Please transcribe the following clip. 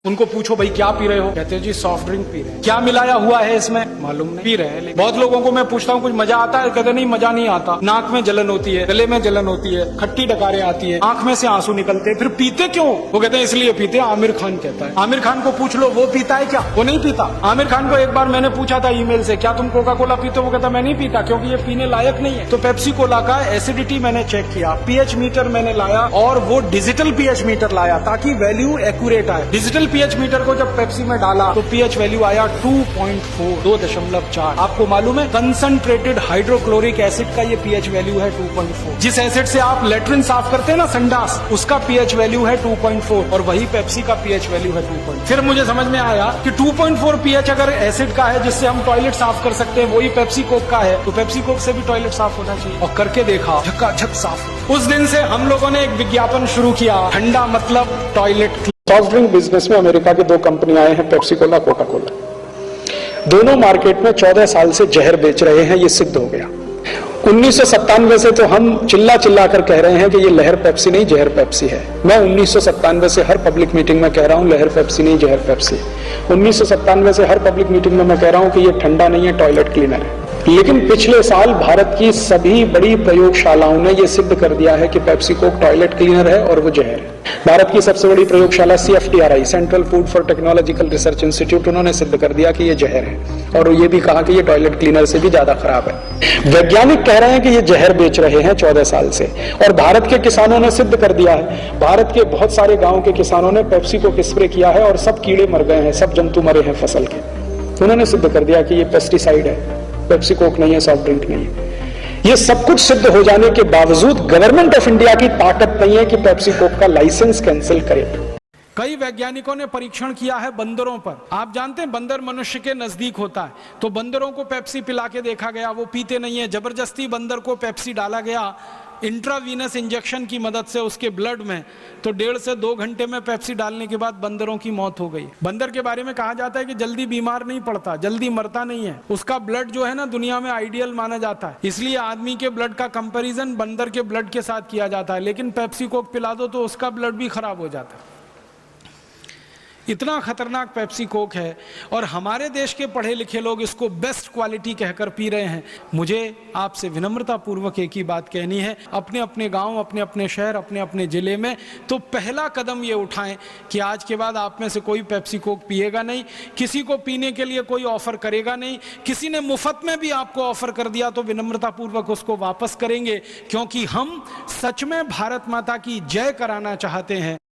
उनको पूछो भाई क्या पी रहे हो, कहते हैं जी सॉफ्ट ड्रिंक पी रहे हैं। क्या मिलाया हुआ है इसमें मालूम नहीं, पी रहे हैं। लेकिन बहुत लोगों को मैं पूछता हूँ कुछ मजा आता है, कहते नहीं मजा नहीं आता, नाक में जलन होती है, गले में जलन होती है, खट्टी डकारें आती है, आंख में से आंसू निकलते हैं। फिर पीते क्यों? वो कहते हैं इसलिए पीते हैं। आमिर खान कहता है, आमिर खान को पूछ लो वो पीता है क्या? वो नहीं पीता। आमिर खान को एक बार मैंने पूछा था ईमेल से, क्या तुम कोका कोला पीते हो? वो कहता मैं नहीं पीता क्योंकि ये पीने लायक नहीं है। तो पेप्सी कोला का एसिडिटी मैंने चेक किया, पीएच मीटर मैंने लाया और वो डिजिटल पीएच मीटर लाया ताकि वैल्यू एक्यूरेट आए। डिजिटल पीएच मीटर को जब पेप्सी में डाला तो पीएच वैल्यू आया 2.4, 2.4। आपको मालूम है कंसंट्रेटेड हाइड्रोक्लोरिक एसिड का ये पीएच वैल्यू है 2.4। जिस एसिड से आप लेट्रिन साफ करते हैं ना, संडास, उसका पीएच वैल्यू है 2.4 और वही पेप्सी का पीएच वैल्यू है 2.4। फिर मुझे समझ में आया कि 2.4 पीएच अगर एसिड का है जिससे हम टॉयलेट साफ कर सकते हैं, वही पेप्सी कोक का है, तो पेप्सी कोक से भी टॉयलेट साफ होना चाहिए। और करके देखा, झकाझक साफ। उस दिन से हम लोगों ने एक विज्ञापन शुरू किया, ठंडा मतलब टॉयलेट। सॉफ्ट ड्रिंक बिजनेस में अमेरिका की दो कंपनी आए हैं, पेप्सी कोला, कोका कोला। दोनों मार्केट में 14 साल से जहर बेच रहे हैं, ये सिद्ध हो गया। 1997 से तो हम चिल्ला चिल्ला कर कह रहे हैं कि ये लहर पेप्सी नहीं जहर पेप्सी है। मैं 1997 से हर पब्लिक मीटिंग में कह रहा हूं लहर पेप्सी नहीं जहर पेप्सी। 1997 से हर पब्लिक मीटिंग में मैं कह रहा हूं कि ये ठंडा नहीं है, टॉयलेट क्लीनर है। लेकिन पिछले साल भारत की सभी बड़ी प्रयोगशालाओं ने यह सिद्ध कर दिया है कि पेप्सी कोक टॉयलेट क्लीनर है और वो जहर है। भारत की सबसे बड़ी प्रयोगशाला CFTRI, central food for technological research institute, उन्होंने सिद्ध कर दिया कि ये जहर है और ये भी कहा कि ये टॉयलेट क्लीनर से भी ज्यादा खराब है। वैज्ञानिक कह रहे हैं कि ये जहर बेच रहे हैं 14 साल से और भारत के किसानों ने सिद्ध कर दिया है। भारत के बहुत सारे गांव के किसानों ने पेप्सी कोक स्प्रे किया है और सब कीड़े मर गए हैं, सब जंतु मरे हैं फसल के। उन्होंने सिद्ध कर दिया कि ये पेस्टिसाइड है, पेप्सी कोक नहीं है, सॉफ्ट ड्रिंक नहीं है। ये सब कुछ सिद्ध हो जाने के बावजूद गवर्नमेंट ऑफ इंडिया की ताकत नहीं है कि पेप्सी कोक का लाइसेंस कैंसिल करे। कई वैज्ञानिकों ने परीक्षण किया है बंदरों पर। आप जानते हैं बंदर मनुष्य के नजदीक होता है, तो बंदरों को पेप्सी पिला के देखा गया, वो पीते नहीं है। जबरदस्ती बंदर को पेप्सी डाला गया इंट्रावीनस इंजेक्शन की मदद से उसके ब्लड में, तो 1.5 से 2 घंटे में पेप्सी डालने के बाद बंदरों की मौत हो गई। बंदर के बारे में कहा जाता है कि जल्दी बीमार नहीं पड़ता, जल्दी मरता नहीं है, उसका ब्लड जो है ना दुनिया में आइडियल माना जाता है, इसलिए आदमी के ब्लड का कंपैरिजन बंदर के ब्लड के साथ किया जाता है। लेकिन पेप्सी कोक पिला दो तो उसका ब्लड भी खराब हो जाता है। इतना खतरनाक पेप्सी कोक है और हमारे देश के पढ़े लिखे लोग इसको बेस्ट क्वालिटी कहकर पी रहे हैं। मुझे आपसे विनम्रता पूर्वक एक ही बात कहनी है, अपने अपने गांव, अपने अपने शहर, अपने अपने जिले में तो पहला कदम ये उठाएं कि आज के बाद आप में से कोई पेप्सी कोक पिएगा नहीं, किसी को पीने के लिए कोई ऑफर करेगा नहीं। किसी ने मुफ्त में भी आपको ऑफर कर दिया तो विनम्रता पूर्वक उसको वापस करेंगे, क्योंकि हम सच में भारत माता की जय कराना चाहते हैं।